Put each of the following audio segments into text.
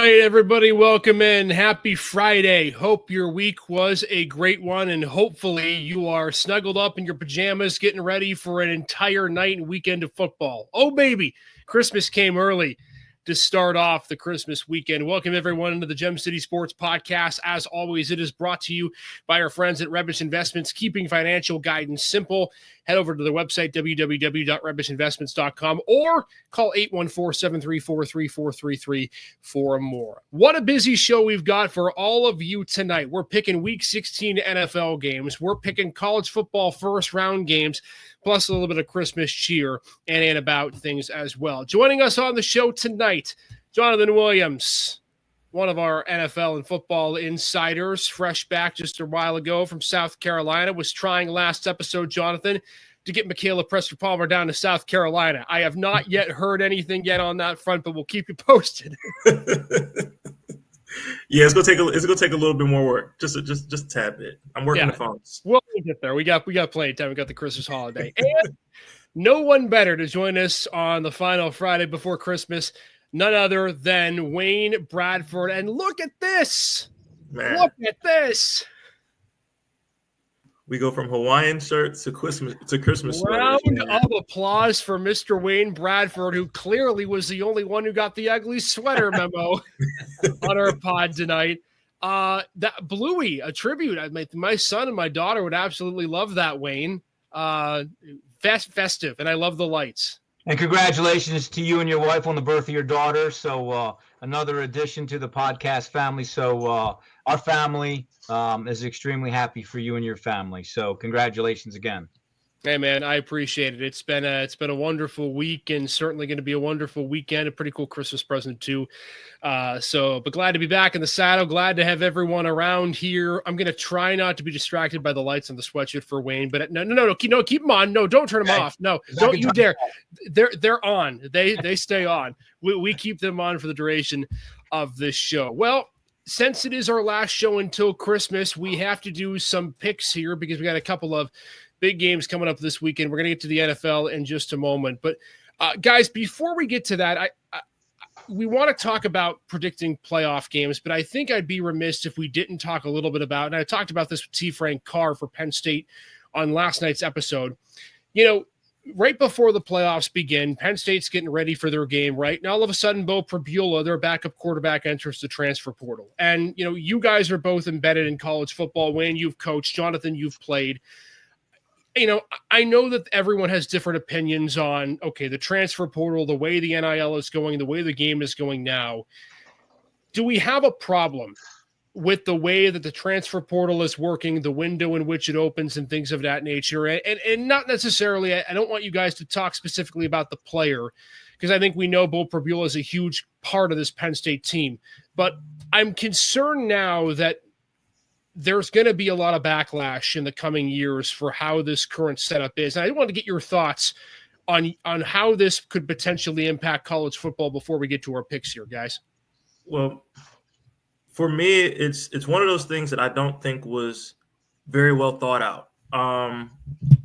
right, everybody, welcome in. Happy Friday. Hope your week was a great one, and hopefully you are snuggled up in your pajamas getting ready for an entire night and weekend of football. Oh, baby, Christmas came early to start off the Christmas weekend. Welcome, everyone, into the Gem City Sports Podcast. As always, it is brought to you by our friends at Rebish Investments, keeping financial guidance simple. Head over to the website, www.rebishinvestments.com, or call 814-734-3433 for more. What a busy show we've got for all of you tonight. We're picking Week 16 NFL games. We're picking college football first-round games, plus a little bit of Christmas cheer and about things as well. Joining us on the show tonight, Jonathan Williams, one of our NFL and football insiders, fresh back just a while ago from South Carolina, was trying last episode, Jonathan, to get Michaela Prestor-Palmer down to South Carolina. I have not yet heard anything yet on that front, but we'll keep you posted. Yeah, it's gonna take a little bit more work, just a tad bit. I'm working the phones. We'll get there. We got plenty of time. We got the Christmas holiday, and no one better to join us on the final Friday before Christmas. None other than Wayne Bradford. And look at this. Man. Look at this. We go from Hawaiian shirts to Christmas Round sweaters. of applause for Mr. Wayne Bradford, who clearly was the only one who got the ugly sweater memo on our pod tonight. That Bluey, a tribute. My son and my daughter would absolutely love that, Wayne. Festive, and I love the lights. And congratulations to you and your wife on the birth of your daughter. So another addition to the podcast family. So our family is extremely happy for you and your family. So congratulations again. Hey, man, I appreciate it. It's been a wonderful week, and certainly going to be a wonderful weekend. A pretty cool Christmas present too. But glad to be back in the saddle. Glad to have everyone around here. I'm going to try not to be distracted by the lights on the sweatshirt for Wayne. But no, keep them on. No, don't turn them off. No, don't you dare. They're on. They stay on. We keep them on for the duration of this show. Well, since it is our last show until Christmas, we have to do some picks here because we got a couple of big games coming up this weekend. We're going to get to the NFL in just a moment. But, guys, before we get to that, we want to talk about predicting playoff games, but I think I'd be remiss if we didn't talk a little bit about, and I talked about this with T. Frank Carr for Penn State on last night's episode. You know, right before the playoffs begin, Penn State's getting ready for their game, right? And all of a sudden, Bo Pribula, their backup quarterback, enters the transfer portal. And, you know, you guys are both embedded in college football. Wayne, you've coached. Jonathan, you've played. You know, I know that everyone has different opinions on, okay, the transfer portal, the way the NIL is going, the way the game is going now. Do we have a problem with the way that the transfer portal is working, the window in which it opens and things of that nature? And not necessarily, I don't want you guys to talk specifically about the player, because I think we know Bo Pribula is a huge part of this Penn State team. But I'm concerned now that there's going to be a lot of backlash in the coming years for how this current setup is. And I want to get your thoughts on how this could potentially impact college football before we get to our picks here, guys. Well, for me, it's one of those things that I don't think was very well thought out.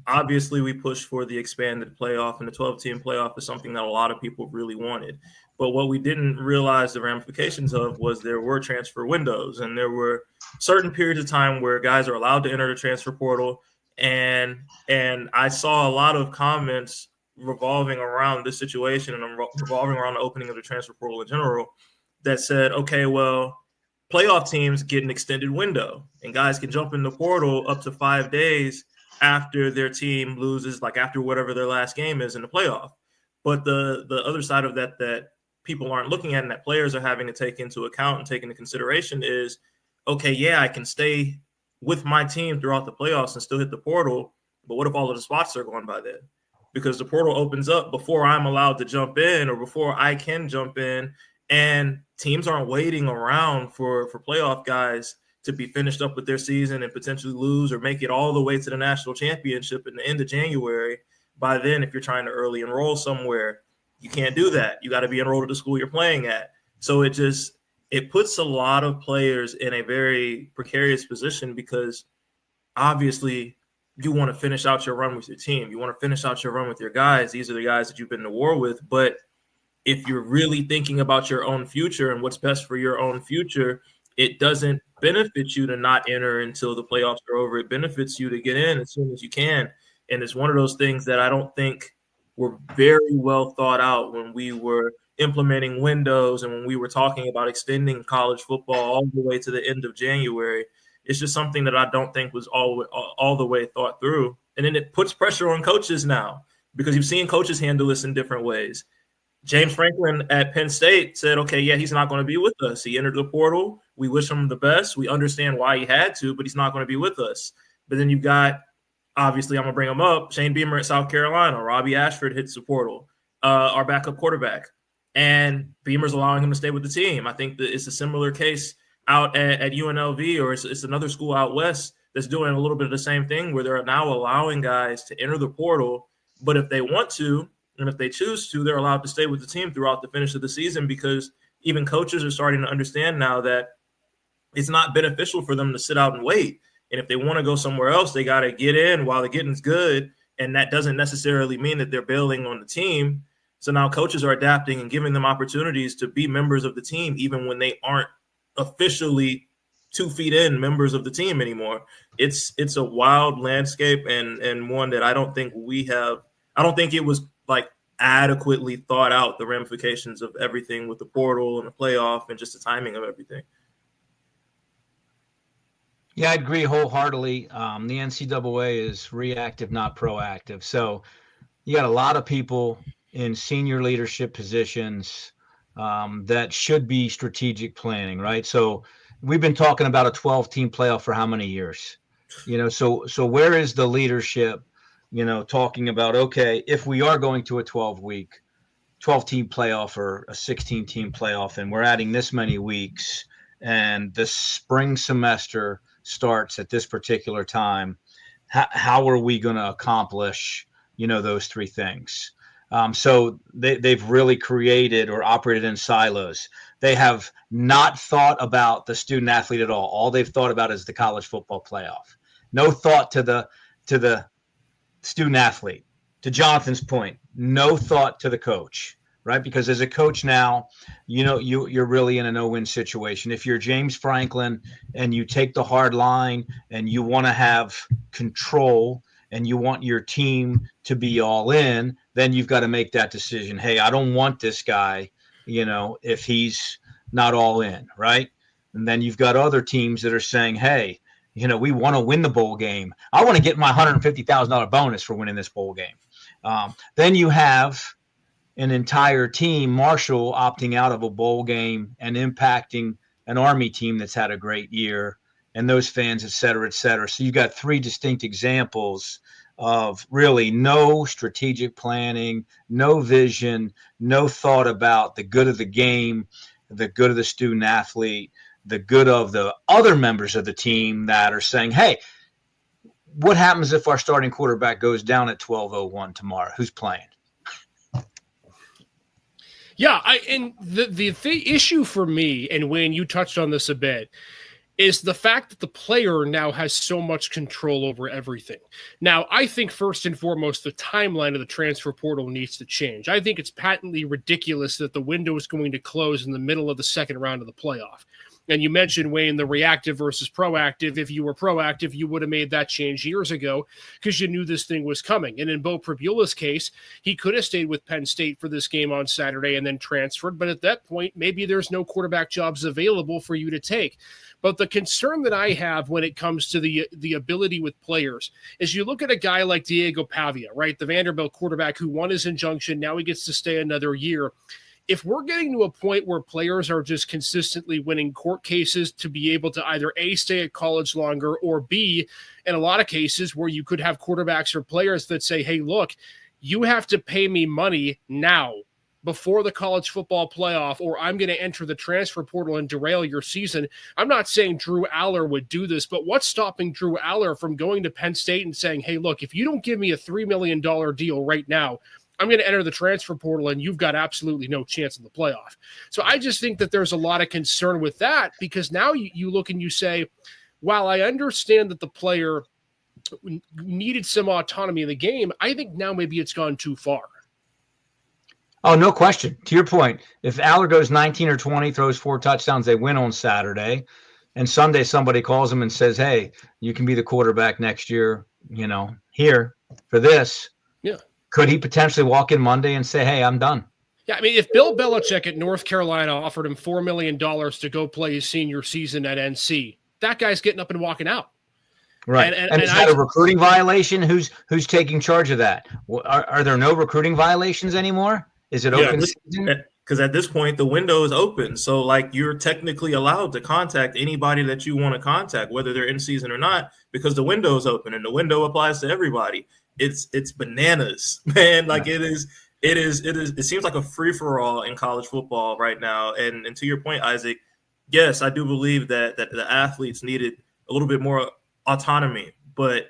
Obviously, we pushed for the expanded playoff, and the 12-team playoff is something that a lot of people really wanted. But what we didn't realize the ramifications of was there were transfer windows, and there were certain periods of time where guys are allowed to enter the transfer portal. And I saw a lot of comments revolving around this situation and revolving around the opening of the transfer portal in general that said, okay, well, playoff teams get an extended window and guys can jump in the portal up to 5 days after their team loses, like after whatever their last game is in the playoff. But the other side of that people aren't looking at and that players are having to take into account and take into consideration is, okay, yeah, I can stay with my team throughout the playoffs and still hit the portal, but what if all of the spots are going by then? Because the portal opens up before I'm allowed to jump in or before I can jump in, and teams aren't waiting around for playoff guys to be finished up with their season and potentially lose or make it all the way to the national championship in the end of January. By then, if you're trying to early enroll somewhere, you can't do that. You got to be enrolled at the school you're playing at. So it puts a lot of players in a very precarious position because obviously you want to finish out your run with your team. You want to finish out your run with your guys. These are the guys that you've been to war with. But if you're really thinking about your own future and what's best for your own future, it doesn't benefit you to not enter until the playoffs are over. It benefits you to get in as soon as you can. And it's one of those things that I don't think were very well thought out when we were implementing windows and when we were talking about extending college football all the way to the end of January. It's just something that I don't think was all the way thought through. And then it puts pressure on coaches now because you've seen coaches handle this in different ways. James Franklin at Penn State said, okay, yeah, he's not going to be with us. He entered the portal. We wish him the best. We understand why he had to, but he's not going to be with us. But then you've got, obviously, I'm going to bring him up, Shane Beamer at South Carolina. Robbie Ashford hits the portal, our backup quarterback. And Beamer's allowing him to stay with the team. I think that it's a similar case out at UNLV, or it's another school out west that's doing a little bit of the same thing where they're now allowing guys to enter the portal. But if they want to, and if they choose to, they're allowed to stay with the team throughout the finish of the season, because even coaches are starting to understand now that it's not beneficial for them to sit out and wait. And if they want to go somewhere else, they got to get in while the getting's good. And that doesn't necessarily mean that they're bailing on the team. So now coaches are adapting and giving them opportunities to be members of the team, even when they aren't officially 2 feet in members of the team anymore. It's a wild landscape and one that I don't think it was like adequately thought out, the ramifications of everything with the portal and the playoff and just the timing of everything. Yeah, I agree wholeheartedly. The NCAA is reactive, not proactive. So you got a lot of people in senior leadership positions that should be strategic planning, right? So we've been talking about a 12-team playoff for how many years? So where is the leadership, talking about, okay, if we are going to a 12-team playoff or a 16-team playoff, and we're adding this many weeks, and the spring semester starts at this particular time, how are we going to accomplish, those three things? So they've really created or operated in silos. They have not thought about the student athlete at all. All they've thought about is the college football playoff. No thought to the student athlete. To Jonathan's point, no thought to the coach, right? Because as a coach now, you're really in a no-win situation. If you're James Franklin and you take the hard line and you want to have control and you want your team to be all in, then you've got to make that decision. Hey, I don't want this guy, if he's not all in, right? And then you've got other teams that are saying, hey, we want to win the bowl game. I want to get my $150,000 bonus for winning this bowl game. Then you have an entire team, Marshall, opting out of a bowl game and impacting an Army team that's had a great year, and those fans, et cetera, et cetera. So you've got three distinct examples of really no strategic planning, no vision, no thought about the good of the game, the good of the student athlete, the good of the other members of the team that are saying, hey, what happens if our starting quarterback goes down at 12:01 tomorrow? Who's playing? Yeah, and the issue for me, and Wayne, you touched on this a bit, is the fact that the player now has so much control over everything. Now, I think first and foremost, the timeline of the transfer portal needs to change. I think it's patently ridiculous that the window is going to close in the middle of the second round of the playoff. And you mentioned, Wayne, the reactive versus proactive. If you were proactive, you would have made that change years ago because you knew this thing was coming. And in Bo Pribula's case, he could have stayed with Penn State for this game on Saturday and then transferred. But at that point, maybe there's no quarterback jobs available for you to take. But the concern that I have when it comes to the ability with players is you look at a guy like Diego Pavia, right? The Vanderbilt quarterback who won his injunction. Now he gets to stay another year. If we're getting to a point where players are just consistently winning court cases to be able to either A, stay at college longer, or B, in a lot of cases where you could have quarterbacks or players that say, hey, look, you have to pay me money now before the college football playoff, or I'm going to enter the transfer portal and derail your season. I'm not saying Drew Aller would do this, but what's stopping Drew Aller from going to Penn State and saying, hey, look, if you don't give me a $3 million deal right now, I'm going to enter the transfer portal and you've got absolutely no chance in the playoff. So I just think that there's a lot of concern with that, because now you look and you say, while I understand that the player needed some autonomy in the game, I think now maybe it's gone too far. Oh, no question. To your point, if Aller goes 19 or 20, throws 4 touchdowns, they win on Saturday. And Sunday, somebody calls him and says, hey, you can be the quarterback next year, here for this. Yeah. Could he potentially walk in Monday and say, hey, I'm done? Yeah, I mean, if Bill Belichick at North Carolina offered him $4 million to go play his senior season at NC, that guy's getting up and walking out. Right. And is that a recruiting violation? Who's taking charge of that? Are there no recruiting violations anymore? Is it open season? Because at this point, the window is open. So, you're technically allowed to contact anybody that you want to contact, whether they're in season or not, because the window is open and the window applies to everybody. It's bananas, man. It seems like a free-for-all in college football right now. And to your point, Isaac, yes, I do believe that the athletes needed a little bit more autonomy, but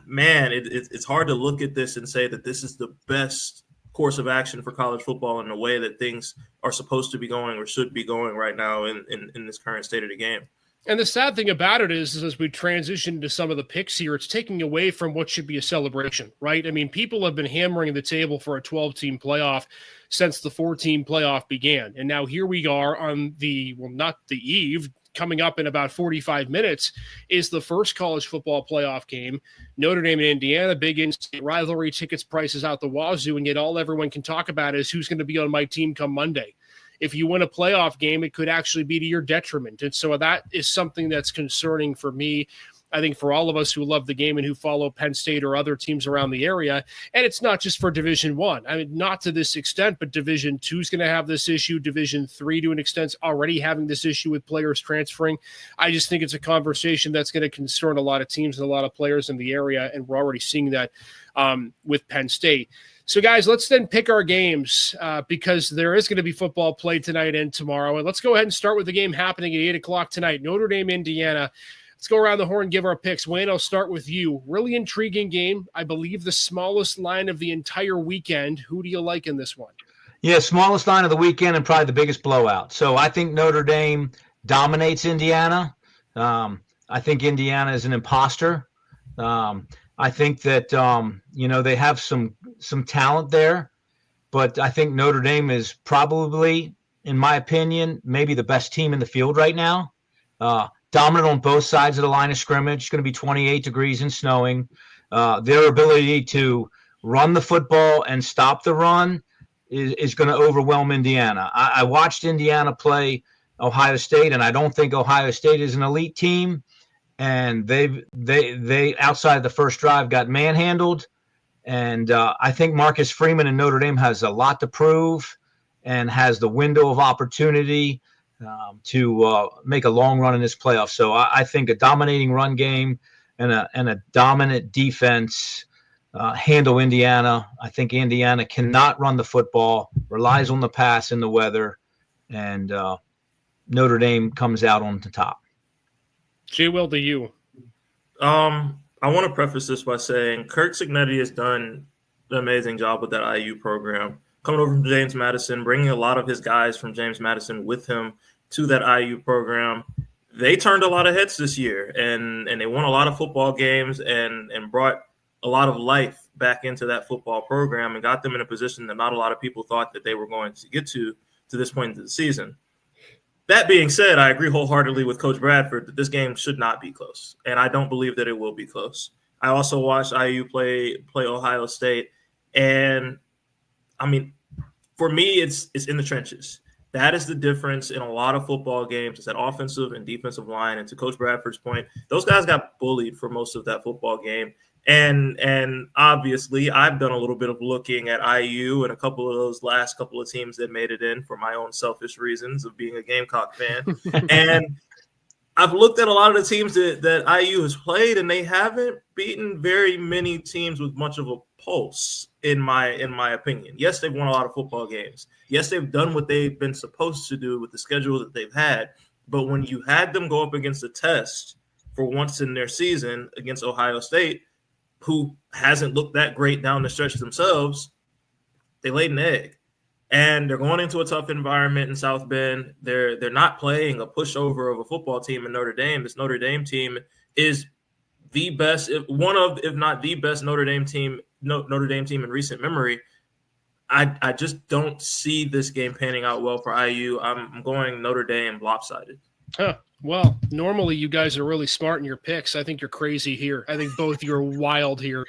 man, it's hard to look at this and say that this is the best course of action for college football in the way that things are supposed to be going or should be going right now in this current state of the game. And the sad thing about it is as we transition to some of the picks here, it's taking away from what should be a celebration, right? I mean, people have been hammering the table for a 12-team playoff since the 4-team playoff began. And now here we are on not the eve, coming up in about 45 minutes is the first college football playoff game. Notre Dame and Indiana, big in-state rivalry, tickets prices out the wazoo, and yet all everyone can talk about is who's going to be on my team come Monday. If you win a playoff game, it could actually be to your detriment. And so that is something that's concerning for me. I think for all of us who love the game and who follow Penn State or other teams around the area. And it's not just for Division I. I mean, not to this extent, but Division II is going to have this issue. Division III, to an extent, already having this issue with players transferring. I just think it's a conversation that's going to concern a lot of teams and a lot of players in the area, and we're already seeing that with Penn State. So, guys, let's then pick our games because there is going to be football played tonight and tomorrow. And let's go ahead and start with the game happening at 8 o'clock tonight, Notre Dame, Indiana. Let's go around the horn and give our picks. Wayne, I'll start with you. Really intriguing game. I believe the smallest line of the entire weekend. Who do you like in this one? Yeah, smallest line of the weekend and probably the biggest blowout. So I think Notre Dame dominates Indiana. I think Indiana is an imposter. I think that, they have some talent there. But I think Notre Dame is probably, in my opinion, maybe the best team in the field right now. Dominant on both sides of the line of scrimmage. It's going to be 28 degrees and snowing. Their ability to run the football and stop the run is going to overwhelm Indiana. I watched Indiana play Ohio State, and I don't think Ohio State is an elite team. And they outside the first drive got manhandled. And I think Marcus Freeman in Notre Dame has a lot to prove and has the window of opportunity to make a long run in this playoff. So I think a dominating run game and a dominant defense handle Indiana. I think Indiana cannot run the football, relies on the pass and the weather, and Notre Dame comes out on the top. J. Will, to you. I want to preface this by saying Kirk Cignetti has done an amazing job with that IU program. Coming over from James Madison, bringing a lot of his guys from James Madison with him to that IU program. They turned a lot of heads this year, and they won a lot of football games and brought a lot of life back into that football program and got them in a position that not a lot of people thought that they were going to get to this point of the season. That being said, I agree wholeheartedly with Coach Bradford that this game should not be close, and I don't believe that it will be close. I also watched IU play Ohio State, and I mean, for me, it's in the trenches. That is the difference in a lot of football games. It's that offensive and defensive line. And to Coach Bradford's point, those guys got bullied for most of that football game. And obviously, I've done a little bit of looking at IU and a couple of those last couple of teams that made it in for my own selfish reasons of being a Gamecock fan. And I've looked at a lot of the teams that IU has played, and they haven't beaten very many teams with much of a pulse, in my opinion. Yes, they've won a lot of football games. Yes, they've done what they've been supposed to do with the schedule that they've had. But when you had them go up against a test for once in their season against Ohio State, who hasn't looked that great down the stretch themselves, they laid an egg. And they're going into a tough environment in South Bend. They're not playing a pushover of a football team in Notre Dame. This Notre Dame team is the best, if not the best Notre Dame team in recent memory. I just don't see this game panning out well for IU. I'm going Notre Dame lopsided. Huh. Well, normally you guys are really smart in your picks. I think you're crazy here. I think both you're wild here.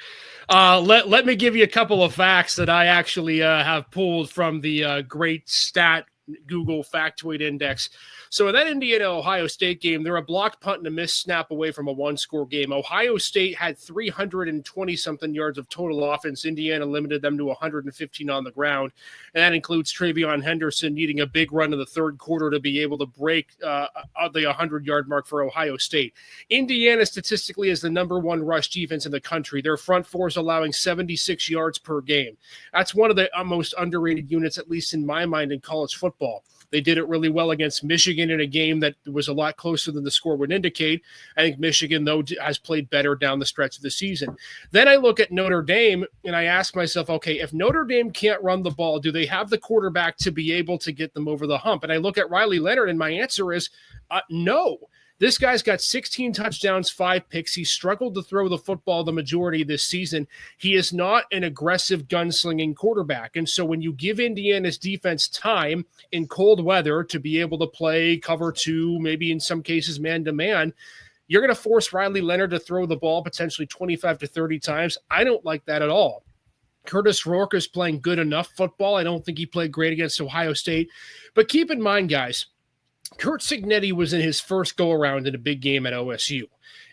Let me give you a couple of facts that I actually have pulled from the great stat Google Factoid Index. So in that Indiana-Ohio State game, they're a blocked punt and a missed snap away from a one-score game. Ohio State had 320-something yards of total offense. Indiana limited them to 115 on the ground, and that includes Travion Henderson needing a big run in the third quarter to be able to break the 100-yard mark for Ohio State. Indiana statistically is the number one rush defense in the country. Their front four is allowing 76 yards per game. That's one of the most underrated units, at least in my mind, in college football. They did it really well against Michigan in a game that was a lot closer than the score would indicate. I think Michigan, though, has played better down the stretch of the season. Then I look at Notre Dame, and I ask myself, okay, if Notre Dame can't run the ball, do they have the quarterback to be able to get them over the hump? And I look at Riley Leonard, and my answer is no. This guy's got 16 touchdowns, 5 picks. He struggled to throw the football the majority of this season. He is not an aggressive gunslinging quarterback. And so when you give Indiana's defense time in cold weather to be able to play cover 2, maybe in some cases man-to-man, you're going to force Riley Leonard to throw the ball potentially 25 to 30 times. I don't like that at all. Curtis Rourke is playing good enough football. I don't think he played great against Ohio State. But keep in mind, guys, Curt Cignetti was in his first go-around in a big game at OSU.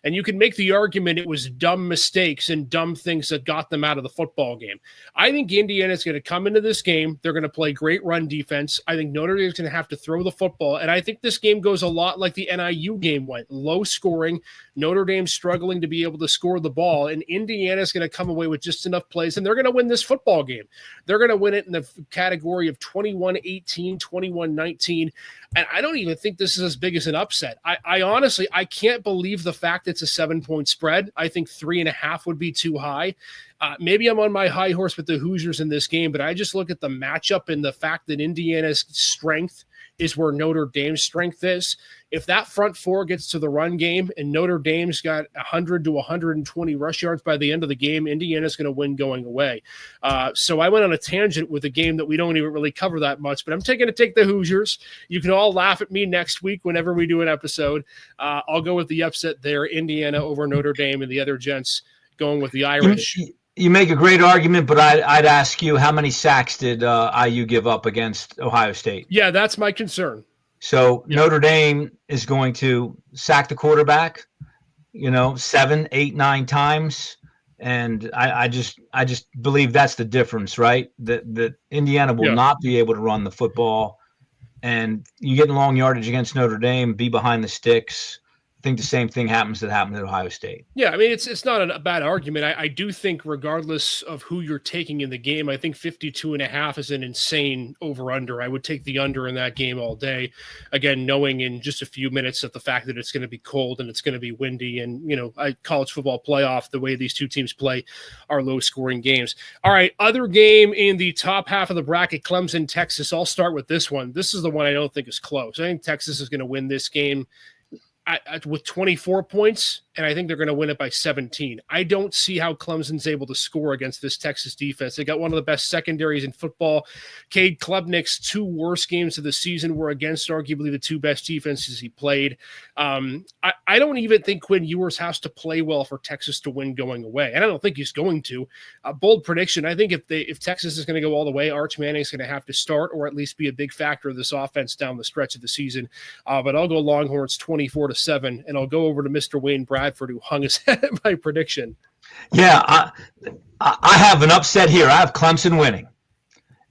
And you can make the argument it was dumb mistakes and dumb things that got them out of the football game. I think Indiana's going to come into this game. They're going to play great run defense. I think Notre Dame's going to have to throw the football. And I think this game goes a lot like the NIU game went. Low scoring, Notre Dame struggling to be able to score the ball. And Indiana's going to come away with just enough plays, and they're going to win this football game. They're going to win it in the category of 21-18, 21-19. And I don't even think this is as big as an upset. I honestly, I can't believe the fact it's a 7-point spread. I think 3.5 would be too high. Maybe I'm on my high horse with the Hoosiers in this game, but I just look at the matchup and the fact that Indiana's strength is where Notre Dame's strength is. If that front four gets to the run game and Notre Dame's got 100 to 120 rush yards by the end of the game, Indiana's going to win going away. So I went on a tangent with a game that we don't even really cover that much, but I'm taking to take the Hoosiers. You can all laugh at me next week whenever we do an episode. I'll go with the upset there, Indiana over Notre Dame, and the other gents going with the Irish. You make a great argument, but I'd ask you, how many sacks did IU give up against Ohio State? Yeah, that's my concern. So Notre Dame is going to sack the quarterback, 7, 8, 9 times. And I just believe that's the difference, right? That Indiana will not be able to run the football. And you get long yardage against Notre Dame, be behind the sticks. I think the same thing happened at Ohio State. Yeah, I mean, it's not a bad argument. I do think regardless of who you're taking in the game, I think 52.5 is an insane over-under. I would take the under in that game all day. Again, knowing in just a few minutes that the fact that it's going to be cold and it's going to be windy and, college football playoff, the way these two teams play are low-scoring games. All right, other game in the top half of the bracket, Clemson, Texas. I'll start with this one. This is the one I don't think is close. I think Texas is going to win this game with 24 points, and I think they're going to win it by 17. I don't see how Clemson's able to score against this Texas defense. They got one of the best secondaries in football. Cade Klubnik's 2 worst games of the season were against arguably the 2 best defenses he played. I don't even think Quinn Ewers has to play well for Texas to win going away, and I don't think he's going to. Bold prediction, I think if Texas is going to go all the way, Arch Manning's going to have to start or at least be a big factor of this offense down the stretch of the season. But I'll go Longhorns 24-7, and I'll go over to Mr. Wayne Bradford, who hung his head at my prediction. Yeah, I have an upset here. I have Clemson winning,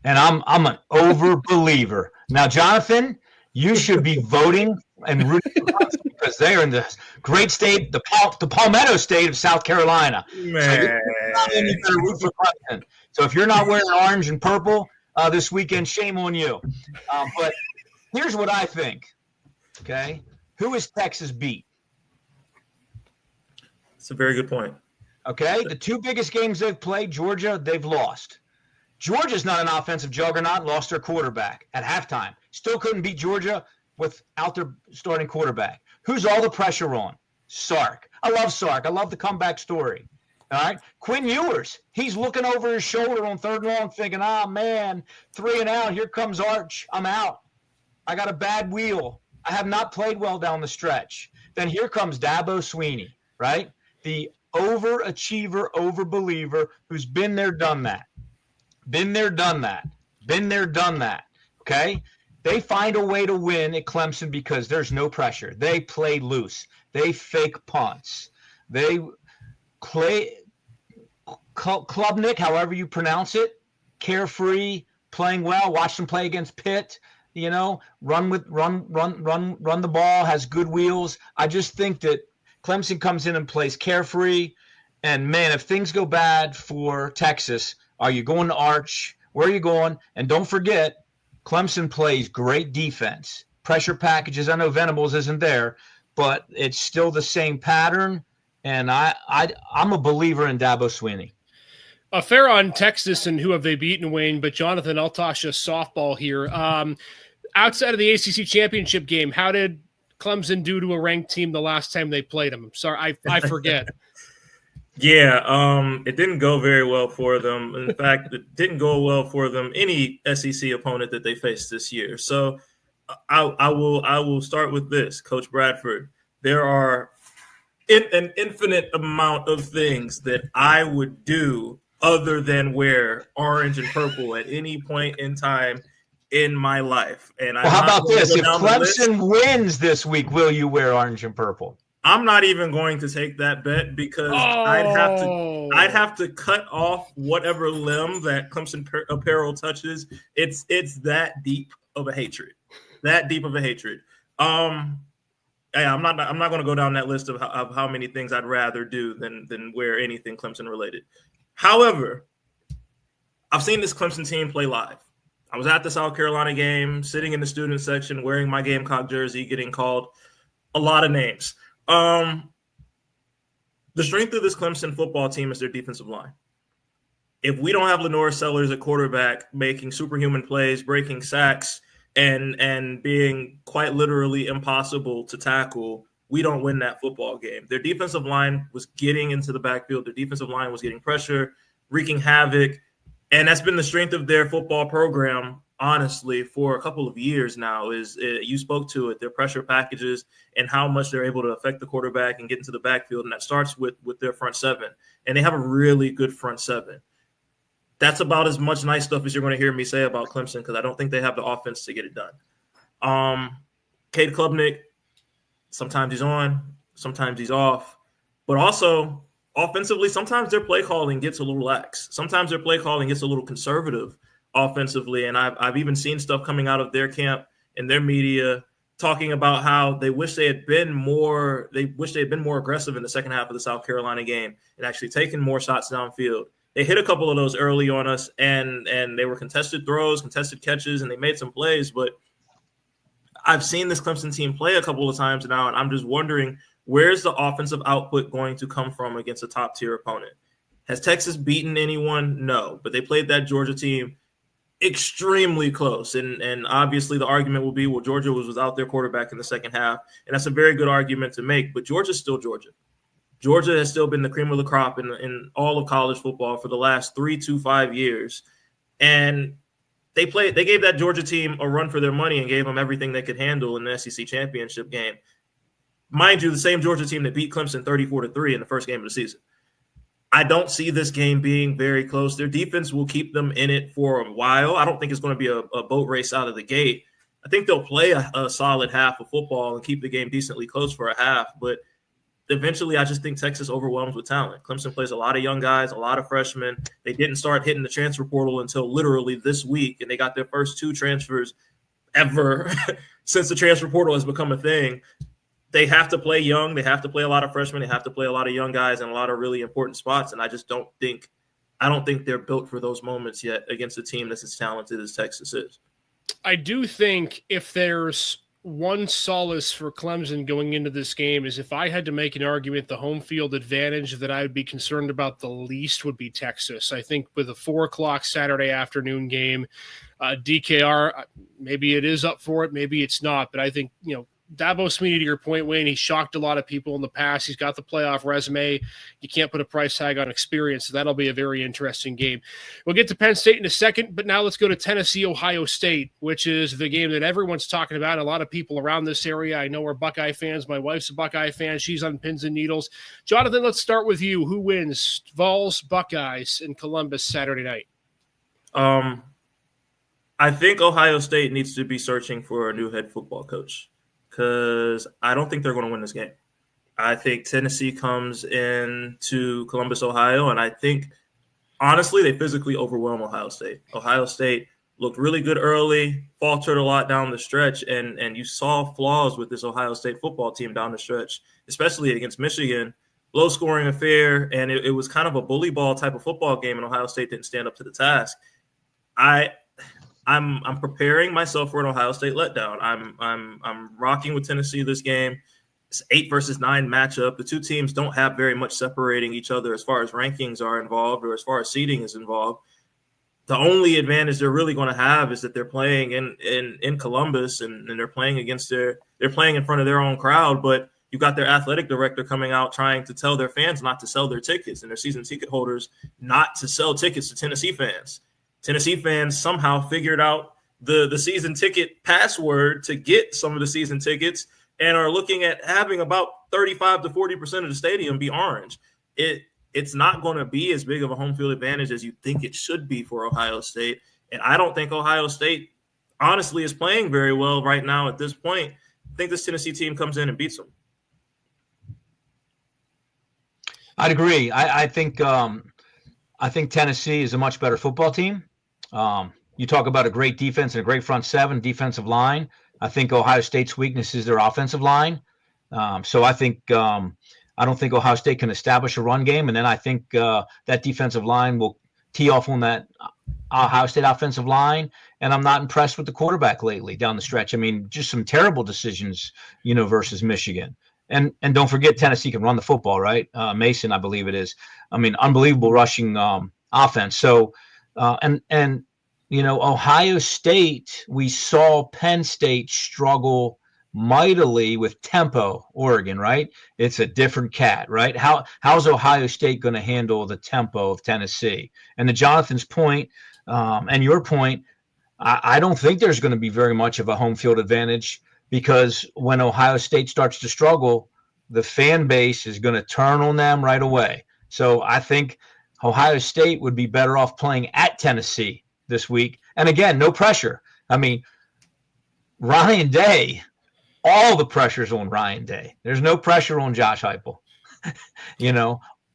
and I'm an over believer. Now, Jonathan, you should be voting and rooting for Clemson because they are in the great state, the Palmetto State of South Carolina. Man. So you better root for Clemson. So if you're not wearing orange and purple this weekend, shame on you. But here's what I think. Okay, who is Texas beat? It's a very good point. Okay, the 2 biggest games they've played, Georgia, they've lost. Georgia's not an offensive juggernaut, lost their quarterback at halftime. Still couldn't beat Georgia without their starting quarterback. Who's all the pressure on? Sark. I love Sark. I love the comeback story. All right. Quinn Ewers, he's looking over his shoulder on 3rd and long thinking, oh, man, 3 and out. Here comes Arch. I'm out. I got a bad wheel. I have not played well down the stretch. Then here comes Dabo Swinney, right? The overachiever, overbeliever who's been there, done that. Been there, done that. Been there, done that. Okay? They find a way to win at Clemson because there's no pressure. They play loose. They fake punts. They play Klubnik, however you pronounce it, carefree, playing well. Watch them play against Pitt. Run the ball, has good wheels. I just think that Clemson comes in and plays carefree. And man, if things go bad for Texas, are you going to Arch? Where are you going? And don't forget, Clemson plays great defense. Pressure packages. I know Venables isn't there, but it's still the same pattern. And I'm a believer in Dabo Swinney. A fair on Texas and who have they beaten, Wayne, but Jonathan, I'll toss you a softball here. Outside of the ACC championship game, how did Clemson do to a ranked team the last time they played them? I'm sorry, I forget. Yeah, it didn't go very well for them. In fact, it didn't go well for them any SEC opponent that they faced this year. So I will start with this, Coach Bradford. There are an infinite amount of things that I would do other than wear orange and purple at any point in time in my life. And how about this? If Clemson wins this week, will you wear orange and purple? I'm not even going to take that bet because I'd have to cut off whatever limb that Clemson apparel touches. It's that deep of a hatred. That deep of a hatred. I'm not going to go down that list of how many things I'd rather do than wear anything Clemson related. However, I've seen this Clemson team play live. I was at the South Carolina game, sitting in the student section, wearing my Gamecock jersey, getting called a lot of names. The strength of this Clemson football team is their defensive line. If we don't have Lenore Sellers at quarterback making superhuman plays, breaking sacks, and being quite literally impossible to tackle, we don't win that football game. Their defensive line was getting into the backfield. Their defensive line was getting pressure, wreaking havoc. And that's been the strength of their football program, honestly, for a couple of years now. You spoke to it, their pressure packages and how much they're able to affect the quarterback and get into the backfield. And that starts with their front seven. And they have a really good front seven. That's about as much nice stuff as you're going to hear me say about Clemson because I don't think they have the offense to get it done. Cade Klubnik, sometimes he's on, sometimes he's off. But also, offensively, sometimes their play calling gets a little lax. Sometimes their play calling gets a little conservative offensively. And I've even seen stuff coming out of their camp and their media talking about how they wish they had been more aggressive in the second half of the South Carolina game and actually taking more shots downfield. They hit a couple of those early on us, and they were contested throws, contested catches, and they made some plays. But I've seen this Clemson team play a couple of times now, and I'm just wondering, where's the offensive output going to come from against a top-tier opponent? Has Texas beaten anyone? No. But they played that Georgia team extremely close. And obviously the argument will be, well, Georgia was without their quarterback in the second half. And that's a very good argument to make. But Georgia's still Georgia. Georgia has still been the cream of the crop in all of college football for the last 3 to 5 years. And they gave that Georgia team a run for their money and gave them everything they could handle in the SEC championship game. Mind you, the same Georgia team that beat Clemson 34-3 in the first game of the season. I don't see this game being very close. Their defense will keep them in it for a while. I don't think it's going to be a boat race out of the gate. I think they'll play a solid half of football and keep the game decently close for a half. But eventually, I just think Texas overwhelms with talent. Clemson plays a lot of young guys, a lot of freshmen. They didn't start hitting the transfer portal until literally this week, and they got their first 2 transfers ever since the transfer portal has become a thing. They have to play young. They have to play a lot of freshmen. They have to play a lot of young guys in a lot of really important spots. And I don't think they're built for those moments yet against a team that's as talented as Texas is. I do think if there's one solace for Clemson going into this game is if I had to make an argument, the home field advantage that I would be concerned about the least would be Texas. I think with a 4:00 Saturday afternoon game, DKR, maybe it is up for it, maybe it's not, but I think, Dabo Swinney, to your point, Wayne, he shocked a lot of people in the past. He's got the playoff resume. You can't put a price tag on experience, so that'll be a very interesting game. We'll get to Penn State in a second, but now let's go to Tennessee, Ohio State, which is the game that everyone's talking about. A lot of people around this area I know are Buckeye fans. My wife's a Buckeye fan. She's on pins and needles. Jonathan, let's start with you. Who wins? Vols, Buckeyes in Columbus Saturday night? I think Ohio State needs to be searching for a new head football coach because I don't think they're going to win this game. I think Tennessee comes into Columbus, Ohio, and I think, honestly, they physically overwhelm Ohio State. Ohio State looked really good early, faltered a lot down the stretch, and you saw flaws with this Ohio State football team down the stretch, especially against Michigan. Low-scoring affair, and it was kind of a bully ball type of football game, and Ohio State didn't stand up to the task. I'm preparing myself for an Ohio State letdown. I'm rocking with Tennessee this game. It's 8 versus 9 matchup. The two teams don't have very much separating each other as far as rankings are involved or as far as seeding is involved. The only advantage they're really going to have is that they're playing in Columbus and they're playing they're playing in front of their own crowd, but you've got their athletic director coming out trying to tell their fans not to sell their tickets and their season ticket holders not to sell tickets to Tennessee fans. Tennessee fans somehow figured out the season ticket password to get some of the season tickets and are looking at having about 35 to 40% of the stadium be orange. It's not going to be as big of a home field advantage as you think it should be for Ohio State. And I don't think Ohio State, honestly, is playing very well right now at this point. I think this Tennessee team comes in and beats them. I'd agree. I think Tennessee is a much better football team. You talk about a great defense and a great front seven, defensive line. I think Ohio State's weakness is their offensive line. So I don't think Ohio State can establish a run game. And then I think that defensive line will tee off on that Ohio State offensive line. And I'm not impressed with the quarterback lately down the stretch. I mean, just some terrible decisions, versus Michigan. And don't forget, Tennessee can run the football, right? Mason, I believe it is. I mean, unbelievable rushing offense. So, Ohio State, we saw Penn State struggle mightily with tempo, Oregon, right? It's a different cat, right? How's Ohio State going to handle the tempo of Tennessee? And to Jonathan's point and your point, I don't think there's going to be very much of a home field advantage because when Ohio State starts to struggle, the fan base is going to turn on them right away. So I think Ohio State would be better off playing at Tennessee this week. And again, no pressure. I mean, Ryan Day, all the pressure's on Ryan Day. There's no pressure on Josh Heupel.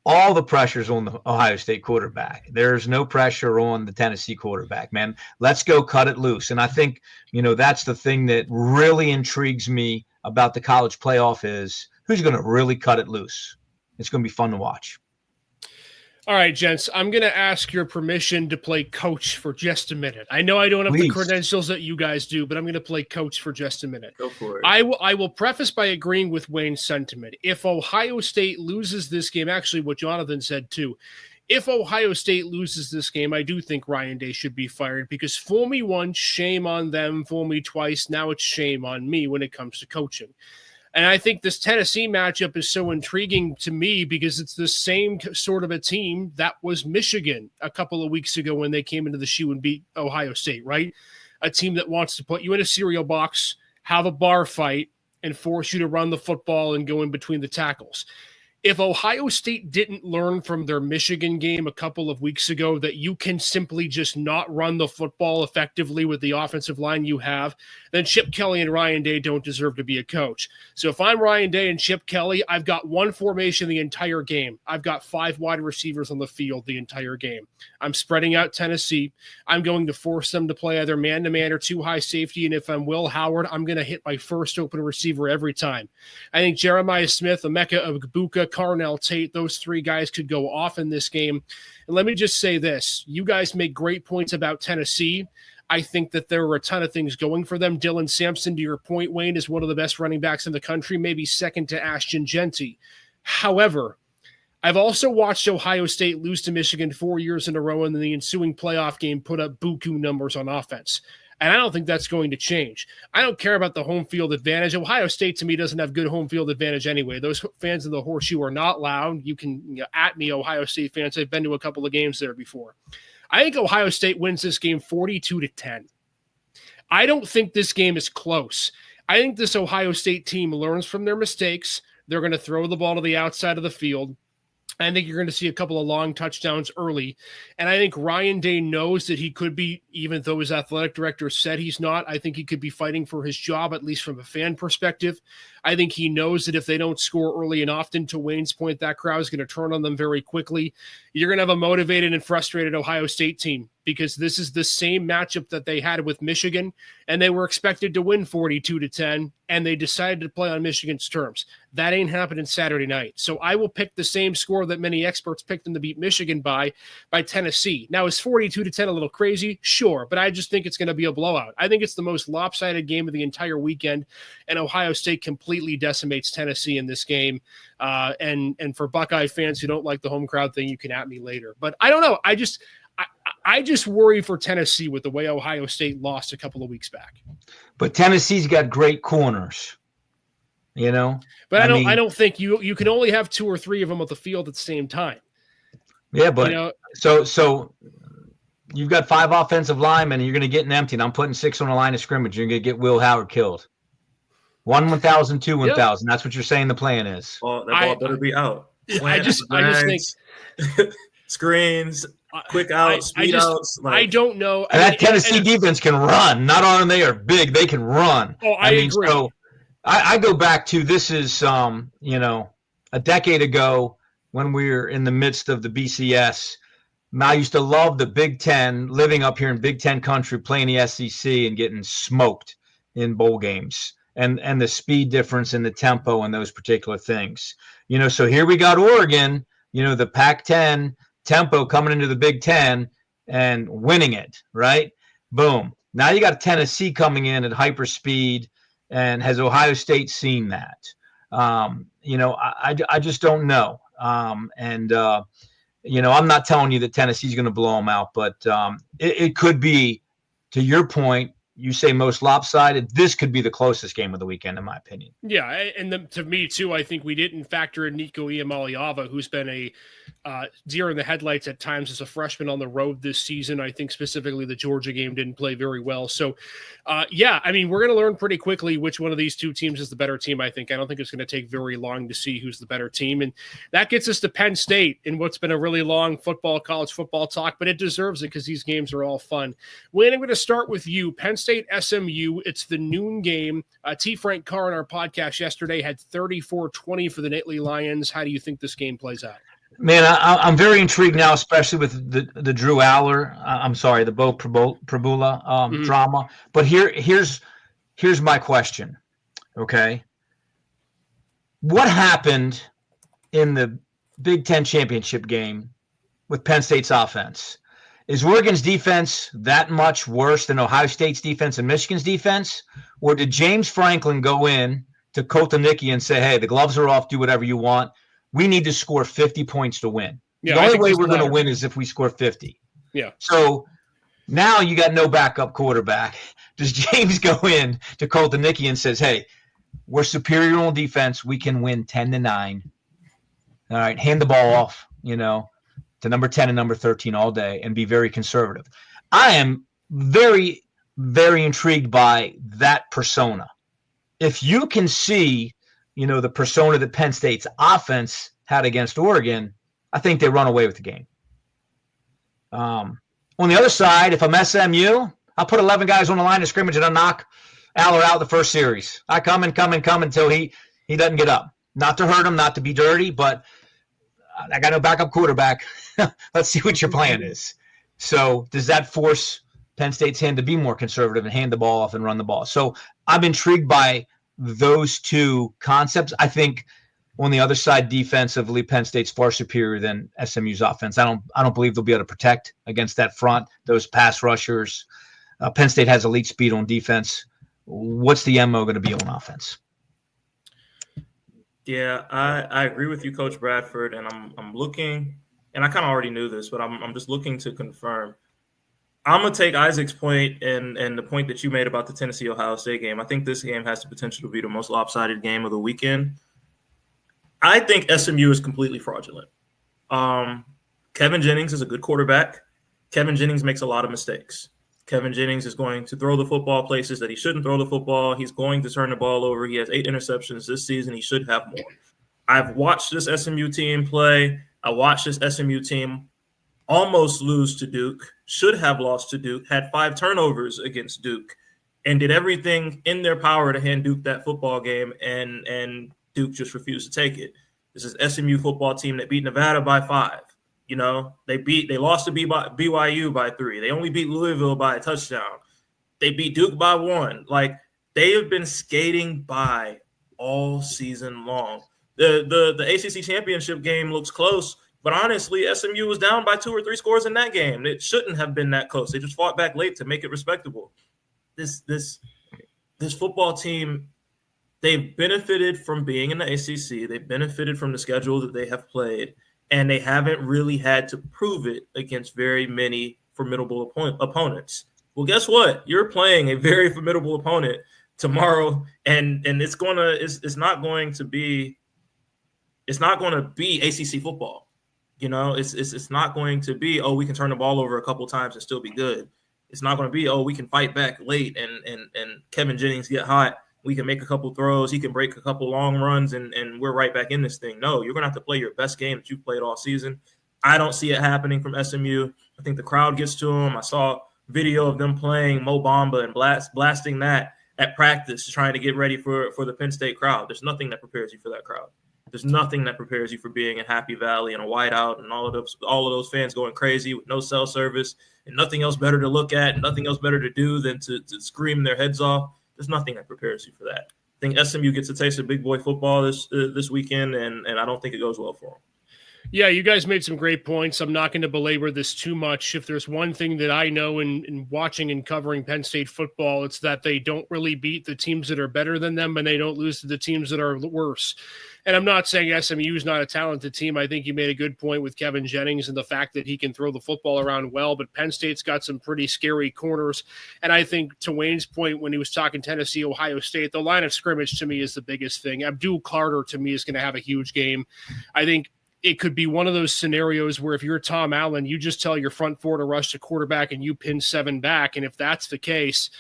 All the pressure's on the Ohio State quarterback. There's no pressure on the Tennessee quarterback, man. Let's go cut it loose. And I think, that's the thing that really intrigues me about the college playoff is who's going to really cut it loose. It's going to be fun to watch. All right, gents, I'm going to ask your permission to play coach for just a minute. I know I don't have the credentials that you guys do, but I'm going to play coach for just a minute. Go for it. I will preface by agreeing with Wayne's sentiment. If Ohio State loses this game, actually what Jonathan said too, if Ohio State loses this game, I do think Ryan Day should be fired because fool me once, shame on them, fool me twice, now it's shame on me when it comes to coaching. And I think this Tennessee matchup is so intriguing to me because it's the same sort of a team that was Michigan a couple of weeks ago when they came into the shoe and beat Ohio State, right? A team that wants to put you in a cereal box, have a bar fight, and force you to run the football and go in between the tackles. If Ohio State didn't learn from their Michigan game a couple of weeks ago that you can simply just not run the football effectively with the offensive line you have, then Chip Kelly and Ryan Day don't deserve to be a coach. So if I'm Ryan Day and Chip Kelly, I've got one formation the entire game. I've got 5 wide receivers on the field the entire game. I'm spreading out Tennessee. I'm going to force them to play either man-to-man or too high safety, and if I'm Will Howard, I'm going to hit my first open receiver every time. I think Jeremiah Smith, Emeka Egbuka, Carnell Tate, those 3 guys could go off in this game. And let me just say this. You guys make great points about Tennessee. I think that there are a ton of things going for them. Dylan Sampson, to your point, Wayne, is one of the best running backs in the country, maybe second to Ashton Genty. However, I've also watched Ohio State lose to Michigan 4 years in a row and in the ensuing playoff game put up buku numbers on offense. And I don't think that's going to change. I don't care about the home field advantage. Ohio State, to me, doesn't have good home field advantage anyway. Those fans of the Horseshoe are not loud. You can at me, Ohio State fans. I've been to a couple of games there before. I think Ohio State wins this game 42-10. I don't think this game is close. I think this Ohio State team learns from their mistakes. They're going to throw the ball to the outside of the field. I think you're going to see a couple of long touchdowns early. And I think Ryan Day knows that he could be, even though his athletic director said he's not, I think he could be fighting for his job, at least from a fan perspective. I think he knows that if they don't score early and often, to Wayne's point, that crowd is going to turn on them very quickly. You're going to have a motivated and frustrated Ohio State team, because this is the same matchup that they had with Michigan, and they were expected to win 42-10, and they decided to play on Michigan's terms. That ain't happening Saturday night. So I will pick the same score that many experts picked them to beat Michigan by Tennessee. Now, is 42-10 a little crazy? Sure, but I just think it's going to be a blowout. I think it's the most lopsided game of the entire weekend, and Ohio State completely decimates Tennessee in this game. And for Buckeye fans who don't like the home crowd thing, you can at me later. But I don't know. I just worry for Tennessee with the way Ohio State lost a couple of weeks back. But Tennessee's got great corners, you know. But I don't think you can only have 2 or 3 of them at the field at the same time. Yeah, but so you've got 5 offensive linemen, and you're going to get an empty. And I'm putting 6 on the line of scrimmage. You're going to get Will Howard killed. 1,000, 2, 1,000. Yep. That's what you're saying the plan is. Well, that ball better be out. I just think screens, quick outs, speed outs. I don't know. And that Tennessee defense can run. Not only they are big, they can run. Oh, I agree. So I go back to this is a decade ago when we were in the midst of the BCS. I used to love the Big Ten, living up here in Big Ten country, playing the SEC and getting smoked in bowl games. And the speed difference and the tempo and those particular things. So here we got Oregon, the Pac-10 tempo coming into the Big Ten and winning it, right? Boom. Now you got Tennessee coming in at hyper speed, and has Ohio State seen that? I just don't know. I'm not telling you that Tennessee's going to blow them out, but it could be, to your point, you say most lopsided. This could be the closest game of the weekend, in my opinion. Yeah, and to me, too, I think we didn't factor in Nico Iamaleava, who's been a deer in the headlights at times as a freshman on the road this season. I think specifically the Georgia game didn't play very well. So, we're going to learn pretty quickly which one of these two teams is the better team, I think. I don't think it's going to take very long to see who's the better team. And that gets us to Penn State in what's been a really long college football talk, but it deserves it because these games are all fun. Wayne, I'm going to start with you. Penn State SMU, it's the noon game. T. Frank Carr on our podcast yesterday had 34-20 for the Nittany Lions. How do you think this game plays out? Man, I'm very intrigued now, especially with the Drew Aller. The Bo Prabula drama. But here's my question. Okay, what happened in the Big Ten championship game with Penn State's offense? Is Oregon's defense that much worse than Ohio State's defense and Michigan's defense? Or did James Franklin go in to Kotelnicki and say, hey, the gloves are off, do whatever you want. We need to score 50 points to win. Yeah, the only way we're going to win is if we score 50. Yeah. So now you got no backup quarterback. Does James go in to Kotelnicki and says, hey, we're superior on defense. We can win 10-9. All right, hand the ball off, to number 10 and number 13 all day and be very conservative. I am very, very intrigued by that persona. If you can see, the persona that Penn State's offense had against Oregon, I think they run away with the game. On the other side, if I'm SMU, I'll put 11 guys on the line of scrimmage and I'll knock Aller out the first series. I come until he doesn't get up. Not to hurt him, not to be dirty, but I got no backup quarterback. Let's see what your plan is. So does that force Penn State's hand to be more conservative and hand the ball off and run the ball? So I'm intrigued by those two concepts. I think on the other side, defensively, Penn State's far superior than SMU's offense. I don't believe they'll be able to protect against that front, those pass rushers. Penn State has elite speed on defense. What's the MO going to be on offense? Yeah, I agree with you, Coach Bradford, and I'm looking, and I kind of already knew this, but I'm just looking to confirm. I'm going to take Isaac's point and the point that you made about the Tennessee-Ohio State game. I think this game has the potential to be the most lopsided game of the weekend. I think SMU is completely fraudulent. Kevin Jennings is a good quarterback. Kevin Jennings makes a lot of mistakes. Kevin Jennings is going to throw the football places that he shouldn't throw the football. He's going to turn the ball over. He has 8 interceptions this season. He should have more. I've watched this SMU team play. I watched this SMU team almost lose to Duke, should have lost to Duke, had 5 turnovers against Duke, and did everything in their power to hand Duke that football game, and Duke just refused to take it. This is SMU football team that beat Nevada by 5. You know, they lost to BYU by 3. They only beat Louisville by a touchdown. They beat Duke by 1. Like, they have been skating by all season long. The ACC championship game looks close, but honestly, SMU was down by 2 or 3 scores in that game. It shouldn't have been that close. They just fought back late to make it respectable. This football team, they've benefited from being in the ACC. They've benefited from the schedule that they have played, and they haven't really had to prove it against very many formidable opponents. Well, guess what? You're playing a very formidable opponent tomorrow, and it's not going to be ACC football. You know, it's not going to be, oh, we can turn the ball over a couple times and still be good. It's not going to be, oh, we can fight back late and Kevin Jennings get hot. We can make a couple throws. He can break a couple long runs and we're right back in this thing. No, you're going to have to play your best game that you've played all season. I don't see it happening from SMU. I think the crowd gets to them. I saw video of them playing Mo Bamba and blasting that at practice, trying to get ready for the Penn State crowd. There's nothing that prepares you for that crowd. There's nothing that prepares you for being in Happy Valley and a whiteout and all of those fans going crazy with no cell service and nothing else better to look at and nothing else better to do than to scream their heads off. There's nothing that prepares you for that. I think SMU gets a taste of big boy football this weekend, and I don't think it goes well for them. Yeah, you guys made some great points. I'm not going to belabor this too much. If there's one thing that I know in watching and covering Penn State football, it's that they don't really beat the teams that are better than them, and they don't lose to the teams that are worse. And I'm not saying SMU is not a talented team. I think you made a good point with Kevin Jennings and the fact that he can throw the football around well, but Penn State's got some pretty scary corners. And I think to Wayne's point when he was talking Tennessee, Ohio State, the line of scrimmage to me is the biggest thing. Abdul Carter to me is going to have a huge game. I think it could be one of those scenarios where if you're Tom Allen, you just tell your front four to rush the quarterback and you pin 7 back. And if that's the case,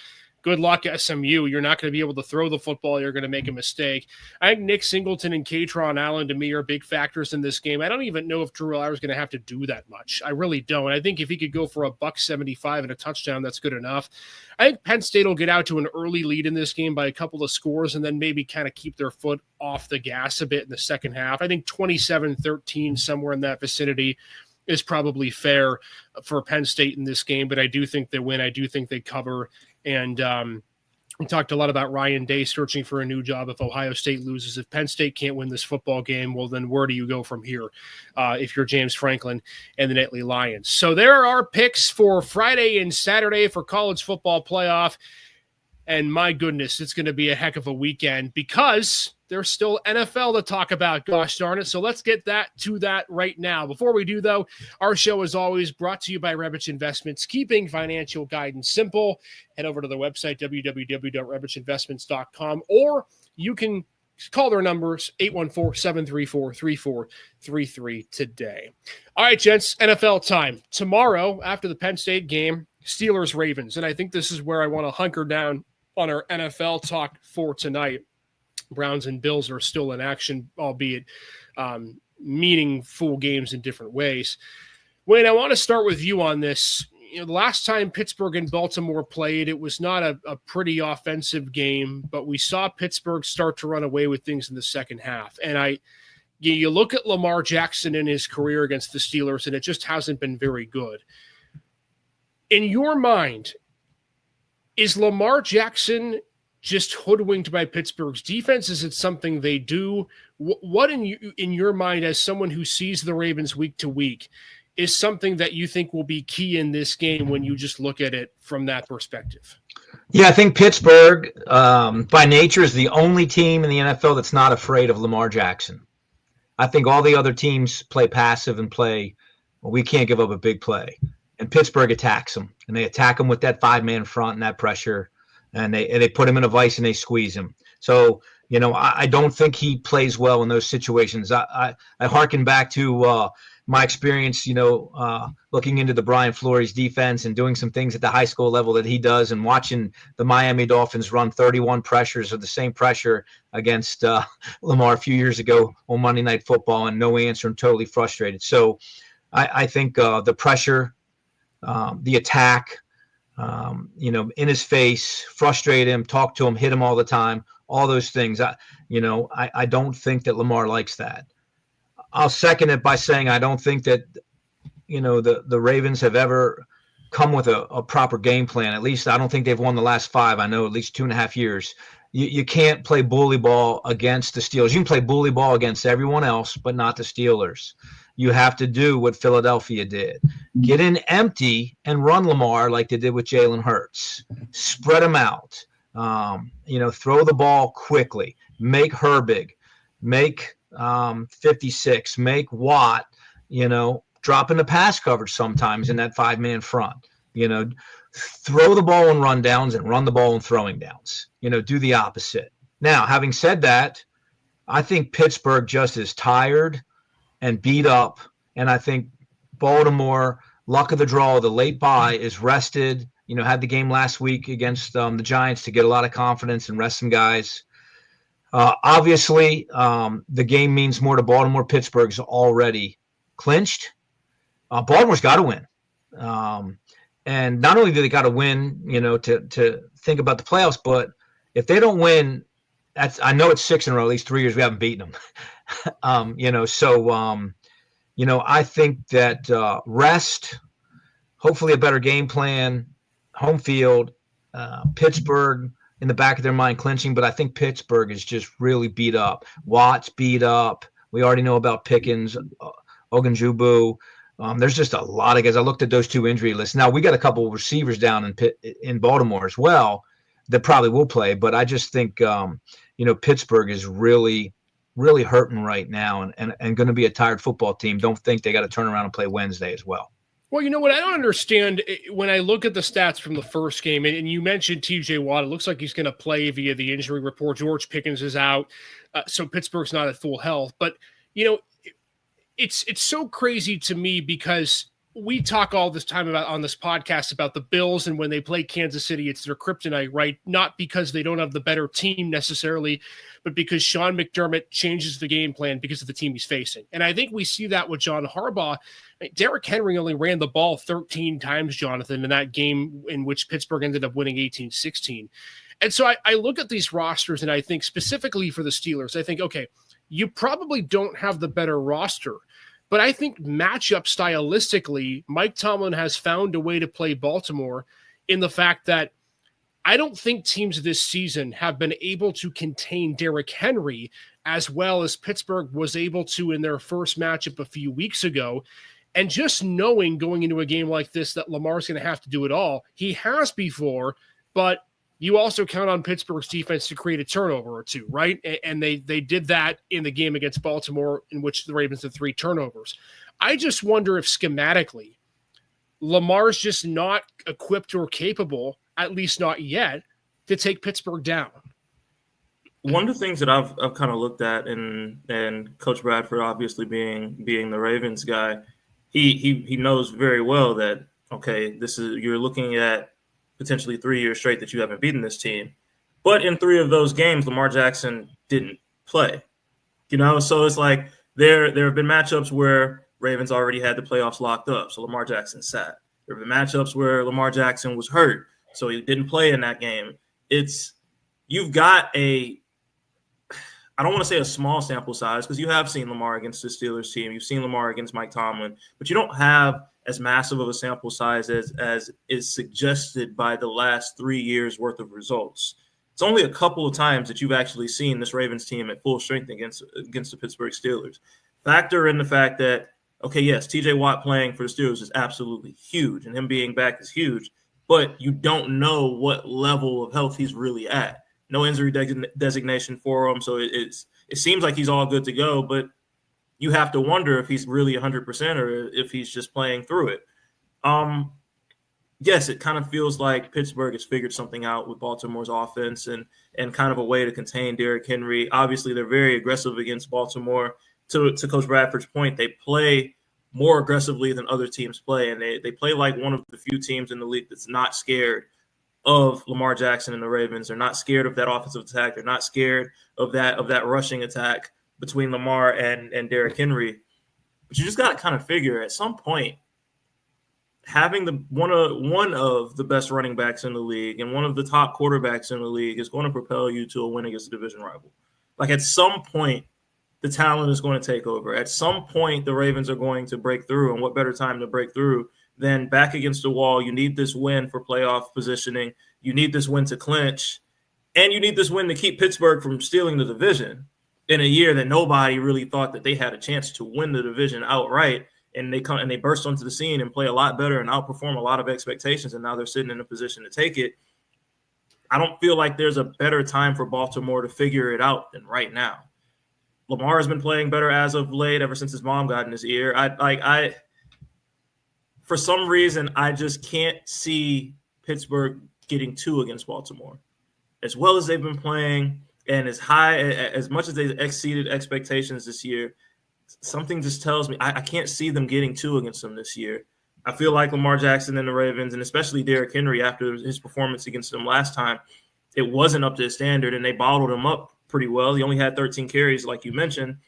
good luck, SMU. You're not going to be able to throw the football. You're going to make a mistake. I think Nick Singleton and Katron Allen, to me, are big factors in this game. I don't even know if Drew Aller is going to have to do that much. I really don't. I think if he could go for $175 and a touchdown, that's good enough. I think Penn State will get out to an early lead in this game by a couple of scores and then maybe kind of keep their foot off the gas a bit in the second half. I think 27-13, somewhere in that vicinity, is probably fair for Penn State in this game, but I do think they win. I do think they cover. And we talked a lot about Ryan Day searching for a new job if Ohio State loses. If Penn State can't win this football game, well, then where do you go from here if you're James Franklin and the Nittany Lions? So there are picks for Friday and Saturday for college football playoff. And my goodness, it's going to be a heck of a weekend because there's still NFL to talk about, gosh darn it. So let's get to that right now. Before we do, though, our show is always brought to you by Rebich Investments, keeping financial guidance simple. Head over to the website, www.rebichinvestments.com, or you can call their numbers, 814-734-3433 today. All right, gents, NFL time. Tomorrow, after the Penn State game, Steelers-Ravens. And I think this is where I want to hunker down on our NFL talk for tonight. Browns and Bills are still in action, albeit meaningful games in different ways. Wayne, I want to start with you on this. You know, the last time Pittsburgh and Baltimore played, it was not a pretty offensive game, but we saw Pittsburgh start to run away with things in the second half. And you look at Lamar Jackson in his career against the Steelers, and it just hasn't been very good. In your mind, is Lamar Jackson just hoodwinked by Pittsburgh's defense? Is it something they do? What in your mind, as someone who sees the Ravens week to week, is something that you think will be key in this game when you just look at it from that perspective? Yeah, I think Pittsburgh, by nature, is the only team in the NFL that's not afraid of Lamar Jackson. I think all the other teams play passive and play, well, we can't give up a big play. and Pittsburgh attacks them, and they attack them with that 5-man front and that pressure, and they put him in a vice and they squeeze him. So, I don't think he plays well in those situations. I hearken back to my experience, looking into the Brian Flores defense and doing some things at the high school level that he does, and watching the Miami Dolphins run 31 pressures of the same pressure against Lamar a few years ago on Monday Night Football, and no answer, and totally frustrated. So I think the pressure, the attack, in his face, frustrate him, talk to him, hit him all the time, all those things. I don't think that Lamar likes that. I'll second it by saying I don't think that, the Ravens have ever come with a proper game plan. At least I don't think they've won the last 5. I know at least 2.5 years. You can't play bully ball against the Steelers. You can play bully ball against everyone else, but not the Steelers. You have to do what Philadelphia did. Get in empty and run Lamar like they did with Jalen Hurts. Spread them out. Throw the ball quickly. Make Herbig. Make 56. Make Watt, drop into pass coverage sometimes in that 5-man front. Throw the ball in run downs and run the ball in throwing downs. Do the opposite. Now, having said that, I think Pittsburgh just is tired and beat up, and I think Baltimore, luck of the draw, the late bye, is rested. Had the game last week against the Giants to get a lot of confidence and rest some guys. Obviously, the game means more to Baltimore. Pittsburgh's already clinched. Baltimore's got to win. And not only do they got to win, to think about the playoffs, but if they don't win, I know it's 6 in a row, at least 3 years we haven't beaten them. I think that rest, hopefully a better game plan, home field, Pittsburgh in the back of their mind clinching, but I think Pittsburgh is just really beat up. Watt's beat up. We already know about Pickens, Ogunjubu. There's just a lot of guys. I looked at those 2 injury lists. Now, we got a couple of receivers down in Baltimore as well that probably will play, but I just think, Pittsburgh is really, really hurting right now and going to be a tired football team. Don't think they got to turn around and play Wednesday as well. Well, you know what I don't understand when I look at the stats from the first game, and you mentioned TJ Watt, it looks like he's going to play via the injury report. George Pickens is out, so Pittsburgh's not at full health. But, it's so crazy to me because we talk all this time about on this podcast about the Bills, and when they play Kansas City, it's their kryptonite, right? Not because they don't have the better team necessarily, but because Sean McDermott changes the game plan because of the team he's facing. And I think we see that with John Harbaugh. Derrick Henry only ran the ball 13 times, Jonathan, in that game in which Pittsburgh ended up winning 18-16. And so I look at these rosters and I think specifically for the Steelers, I think, okay, you probably don't have the better roster, but I think matchup stylistically, Mike Tomlin has found a way to play Baltimore in the fact that I don't think teams this season have been able to contain Derrick Henry as well as Pittsburgh was able to in their first matchup a few weeks ago. And just knowing going into a game like this that Lamar's going to have to do it all, he has before, but you also count on Pittsburgh's defense to create a turnover or 2, right? And they did that in the game against Baltimore, in which the Ravens had 3 turnovers. I just wonder if schematically, Lamar's just not equipped or capable, at least not yet, to take Pittsburgh down. One of the things that I've kind of looked at, and Coach Bradford obviously being the Ravens guy, he knows very well that, okay, you're looking at potentially 3 years straight that you haven't beaten this team. But in 3 of those games, Lamar Jackson didn't play. So it's like there have been matchups where Ravens already had the playoffs locked up, so Lamar Jackson sat. There have been matchups where Lamar Jackson was hurt, so he didn't play in that game. You've got I don't want to say a small sample size because you have seen Lamar against the Steelers team. You've seen Lamar against Mike Tomlin, but you don't have as massive of a sample size as is suggested by the last 3 years worth of results. It's only a couple of times that you've actually seen this Ravens team at full strength against the Pittsburgh Steelers. Factor in the fact that, okay, yes, TJ Watt playing for the Steelers is absolutely huge, and him being back is huge, but you don't know what level of health he's really at. No injury designation for him, so it seems like he's all good to go, but you have to wonder if he's really 100% or if he's just playing through it. Yes, it kind of feels like Pittsburgh has figured something out with Baltimore's offense and kind of a way to contain Derrick Henry. Obviously, they're very aggressive against Baltimore. To Coach Bradford's point, they play more aggressively than other teams play, and they play like one of the few teams in the league that's not scared of Lamar Jackson and the Ravens. They're not scared of that offensive attack. They're not scared of that rushing attack between Lamar and Derrick Henry. But you just got to kind of figure at some point, having one of the best running backs in the league and one of the top quarterbacks in the league is going to propel you to a win against a division rival. Like at some point, the talent is going to take over. At some point, the Ravens are going to break through, and what better time to break through than back against the wall? You need this win for playoff positioning. You need this win to clinch, and you need this win to keep Pittsburgh from stealing the division in a year that nobody really thought that they had a chance to win the division outright. And they burst onto the scene and play a lot better and outperform a lot of expectations, and now they're sitting in a position to take it. I don't feel like there's a better time for Baltimore to figure it out than right now. Lamar has been playing better as of late, ever since his mom got in his ear. For some reason, I just can't see Pittsburgh getting 2 against Baltimore. As well as they've been playing and as much as they've exceeded expectations this year, something just tells me I can't see them getting 2 against them this year. I feel like Lamar Jackson and the Ravens, and especially Derrick Henry after his performance against them last time, it wasn't up to his standard, and they bottled him up pretty well. He only had 13 carries, like you mentioned.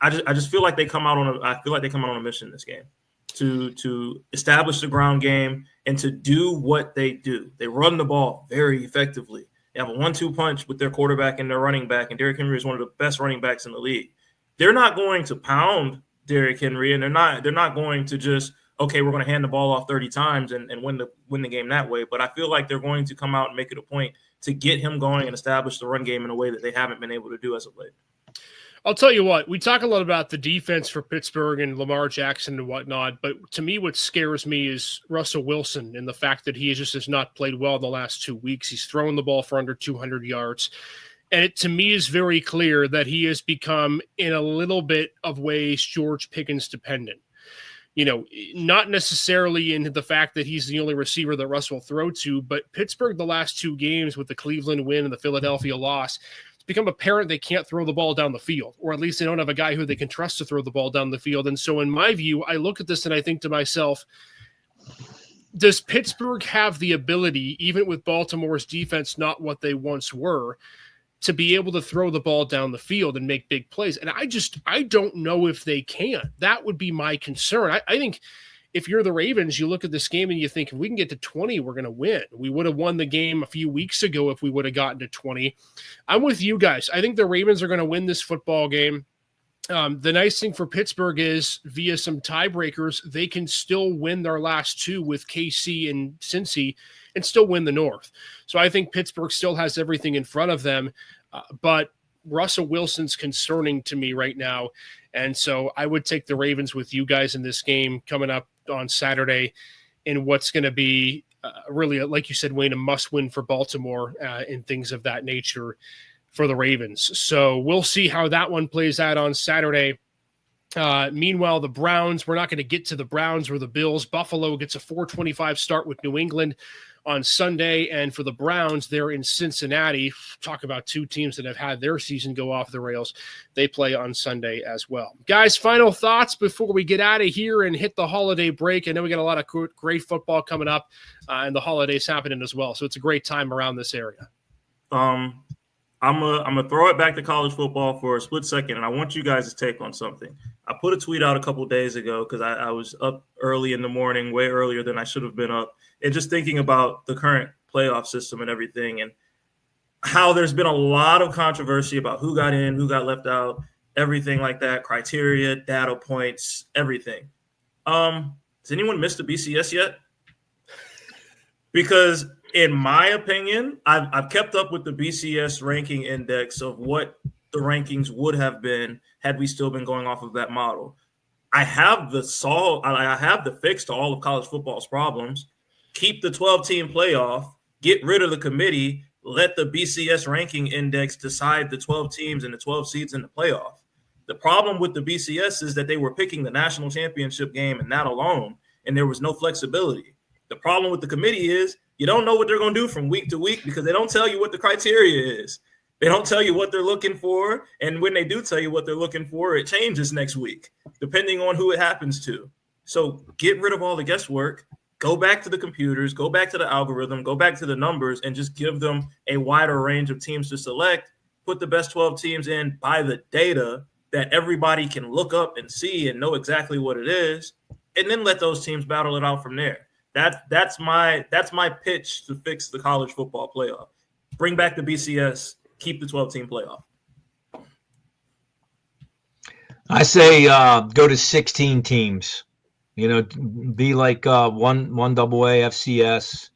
I just feel like they come out on a mission this game to establish the ground game and to do what they do. They run the ball very effectively. They have a 1-2 punch with their quarterback and their running back, and Derrick Henry is one of the best running backs in the league. They're not going to pound Derrick Henry, and they're not going to just, okay, we're going to hand the ball off 30 times and win the game that way. But I feel like they're going to come out and make it a point to get him going and establish the run game in a way that they haven't been able to do as of late. I'll tell you what, we talk a lot about the defense for Pittsburgh and Lamar Jackson and whatnot, but to me, what scares me is Russell Wilson and the fact that he has not played well in the last 2 weeks. He's thrown the ball for under 200 yards. And it, to me, is very clear that he has become, in a little bit of ways, George Pickens dependent. You know, not necessarily in the fact that he's the only receiver that Russ will throw to, but Pittsburgh, the last 2 games with the Cleveland win and the Philadelphia loss, it's become apparent they can't throw the ball down the field, or at least they don't have a guy who they can trust to throw the ball down the field. And so in my view, I look at this and I think to myself, does Pittsburgh have the ability, even with Baltimore's defense not what they once were, to be able to throw the ball down the field and make big plays? And I don't know if they can. That would be my concern. I think if you're the Ravens, you look at this game and you think, if we can get to 20, we're going to win. We would have won the game a few weeks ago if we would have gotten to 20. I'm with you guys. I think the Ravens are going to win this football game. The nice thing for Pittsburgh is, via some tiebreakers, they can still win their last 2 with KC and Cincy and still win the North. So I think Pittsburgh still has everything in front of them, but Russell Wilson's concerning to me right now. And so I would take the Ravens with you guys in this game coming up on Saturday in what's going to be really, like you said, Wayne, a must-win for Baltimore and things of that nature for the Ravens. So we'll see how that one plays out on Saturday. Meanwhile, the Browns, we're not going to get to the Browns or the Bills. Buffalo gets a 4:25 start with New England on Sunday. And for the Browns, they're in Cincinnati. Talk about 2 teams that have had their season go off the rails. They play on Sunday as well. Guys, final thoughts before we get out of here and hit the holiday break. I know we got a lot of great football coming up and the holidays happening as well. So it's a great time around this area. I'm gonna throw it back to college football for a split second, and I want you guys to take on something. I put a tweet out a couple of days ago because I was up early in the morning, way earlier than I should have been up, and just thinking about the current playoff system and everything, and how there's been a lot of controversy about who got in, who got left out, everything like that, criteria, data points, everything. Has anyone missed a BCS yet? Because in my opinion, I've kept up with the BCS ranking index of what the rankings would have been had we still been going off of that model. I have the fix to all of college football's problems. Keep the 12-team playoff, get rid of the committee, let the BCS ranking index decide the 12 teams and the 12 seeds in the playoff. The problem with the BCS is that they were picking the national championship game and that alone. and there was no flexibility. The problem with the committee is you don't know what they're going to do from week to week because they don't tell you what the criteria is. They don't tell you what they're looking for. And when they do tell you what they're looking for, it changes next week, depending on who it happens to. So get rid of all the guesswork, go back to the computers, go back to the algorithm, go back to the numbers, and just give them a wider range of teams to select. Put the best 12 teams in by the data that everybody can look up and see and know exactly what it is, and then let those teams battle it out from there. That's my pitch to fix the college football playoff. Bring back the BCS, keep the 12-team playoff. I say go to 16 teams. Be like one double A FCS.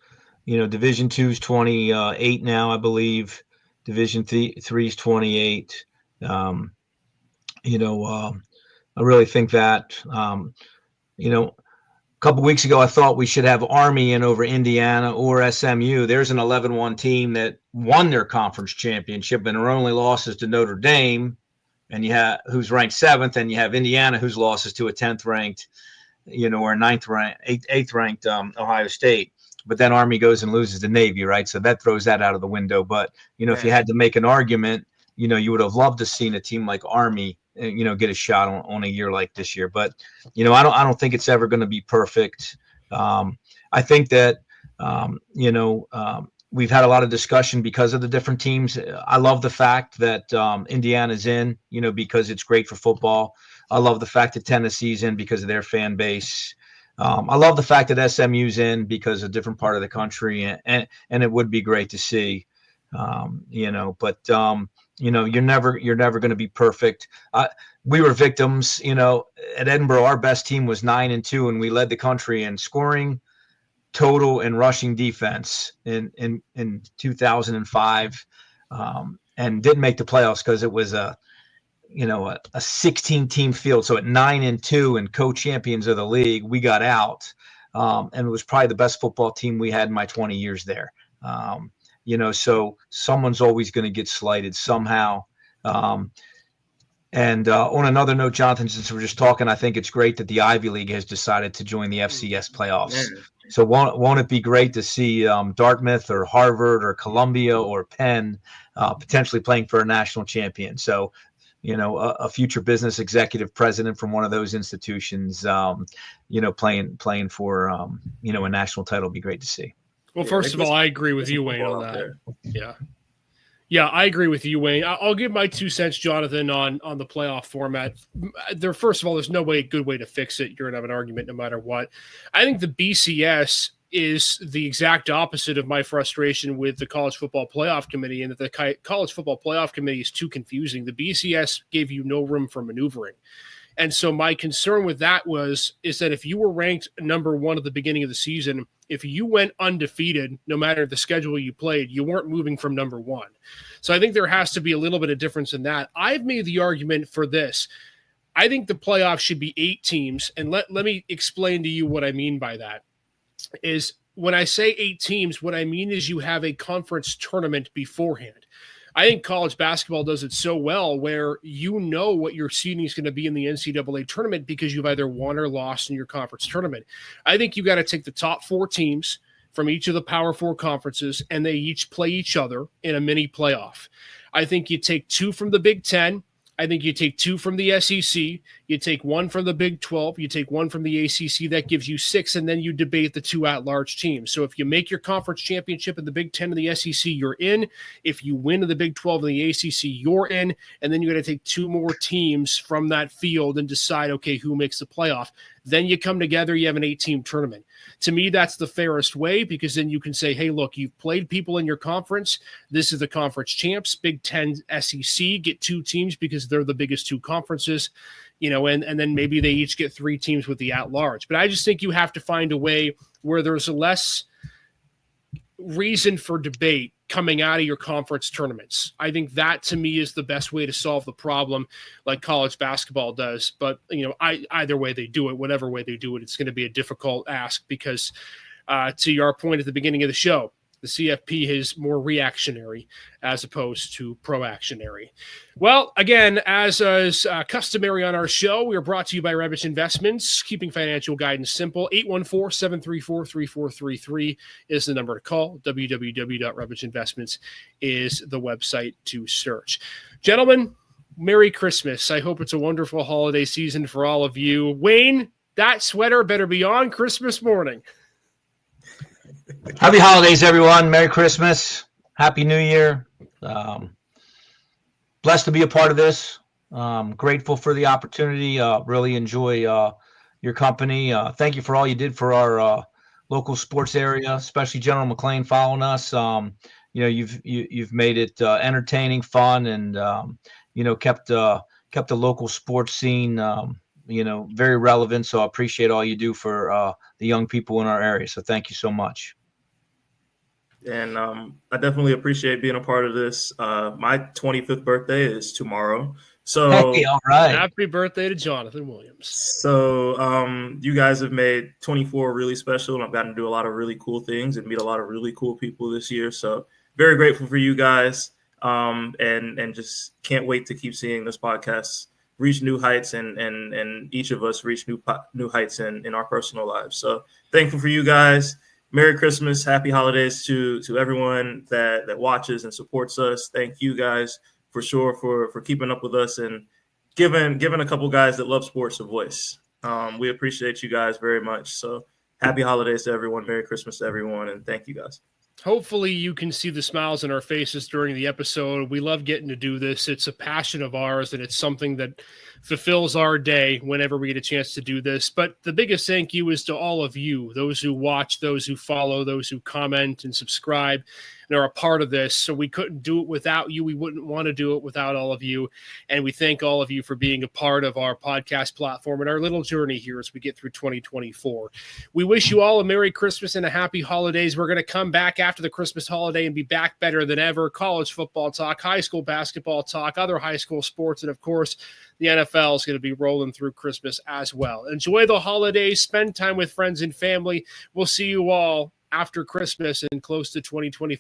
Division 2 is 28 now, I believe. Division 3 is 28. I really think that. A couple weeks ago, I thought we should have Army in over Indiana or SMU. There's an 11-1 team that won their conference championship, and their only losses to Notre Dame, and who's ranked 7th, and you have Indiana whose losses to a 10th ranked, or 8th ranked Ohio State. But then Army goes and loses to Navy, right? So that throws that out of the window. But if you had to make an argument, you would have loved to seen a team like Army, get a shot on a year like this year. But I don't think it's ever going to be perfect. I think that we've had a lot of discussion because of the different teams. I love the fact that Indiana's in, because it's great for football. I love the fact that Tennessee's in because of their fan base. I love the fact that SMU's in because of a different part of the country, and it would be great to see, but you're never going to be perfect. We were victims, at Edinburgh. Our best team was 9-2, and we led the country in scoring, total, and rushing defense in 2005, and didn't make the playoffs because it was a 16-team field. So at 9-2 and co-champions of the league, we got out, and it was probably the best football team we had in my 20 years there. So someone's always going to get slighted somehow. And on another note, Jonathan, since we're just talking, I think it's great that the Ivy League has decided to join the FCS playoffs. So won't it be great to see Dartmouth or Harvard or Columbia or Penn potentially playing for a national champion? So, a future business executive president from one of those institutions, playing for, a national title would be great to see. Well, first of all, I agree with you, Wayne, on that. Yeah, I agree with you, Wayne. I'll give my 2 cents, Jonathan, on the playoff format. First of all, there's no good way to fix it. You're going to have an argument no matter what. I think the BCS is the exact opposite of my frustration with the College Football Playoff Committee, and that the College Football Playoff Committee is too confusing. The BCS gave you no room for maneuvering. And so my concern with that is that if you were ranked number 1 at the beginning of the season, if you went undefeated, no matter the schedule you played, you weren't moving from number 1. So I think there has to be a little bit of difference in that. I've made the argument for this. I think the playoffs should be 8 teams. And let me explain to you what I mean by that. Is when I say 8 teams, what I mean is you have a conference tournament beforehand. I think college basketball does it so well where what your seeding is going to be in the NCAA tournament because you've either won or lost in your conference tournament. I think you got to take the top 4 teams from each of the Power 4 conferences, and they each play each other in a mini playoff. I think you take 2 from the Big Ten. I think you take 2 from the SEC, you take 1 from the Big 12, you take 1 from the ACC, that gives you 6, and then you debate the 2 at-large teams. So if you make your conference championship in the Big 10 and the SEC, you're in. If you win in the Big 12 and the ACC, you're in. And then you're going to take 2 more teams from that field and decide, okay, who makes the playoff. Then you come together, you have an 8-team tournament. To me, that's the fairest way because then you can say, hey, look, you've played people in your conference. This is the conference champs. Big 10, SEC, get 2 teams because they're the biggest 2 conferences, and then maybe they each get 3 teams with the at-large. But I just think you have to find a way where there's less reason for debate coming out of your conference tournaments. I think that to me is the best way to solve the problem like college basketball does. But, either way they do it, whatever way they do it, it's going to be a difficult ask because to your point at the beginning of the show, The CFP is more reactionary as opposed to proactionary. Well, again, as is customary on our show, we are brought to you by Rebich Investments, keeping financial guidance simple. 814-734-3433 is the number to call. www.rebichinvestments is the website to search. Gentlemen, Merry Christmas. I hope it's a wonderful holiday season for all of you. Wayne, that sweater better be on Christmas morning. Happy holidays, everyone. Merry Christmas. Happy New Year. Blessed to be a part of this. Grateful for the opportunity. Really enjoy your company. Thank you for all you did for our local sports area, especially General McLean following us. You've made it entertaining, fun, and kept the local sports scene very relevant. So I appreciate all you do for the young people in our area. So thank you so much. And I definitely appreciate being a part of this. My 25th birthday is tomorrow. So hey, all right. Happy birthday to Jonathan Williams. So you guys have made 24 really special, and I've gotten to do a lot of really cool things and meet a lot of really cool people this year. So very grateful for you guys, and just can't wait to keep seeing this podcast reach new heights and each of us reach new heights in our personal lives. So thankful for you guys. Merry Christmas, happy holidays to everyone that watches and supports us. Thank you guys for sure for keeping up with us and giving a couple guys that love sports a voice. We appreciate you guys very much. So happy holidays to everyone. Merry Christmas to everyone. And thank you guys. Hopefully you can see the smiles in our faces during the episode. We love getting to do this. It's a passion of ours, and it's something that fulfills our day whenever we get a chance to do this. But the biggest thank you is to all of you, those who watch, those who follow, those who comment and subscribe and are a part of this. So we couldn't do it without you. We wouldn't want to do it without all of you. And we thank all of you for being a part of our podcast platform and our little journey here as we get through 2024. We wish you all a Merry Christmas and a happy holidays. We're going to come back after the Christmas holiday and be back better than ever. College football talk, high school basketball talk, other high school sports, and of course, the NFL is going to be rolling through Christmas as well. Enjoy the holidays. Spend time with friends and family. We'll see you all after Christmas and close to 2024.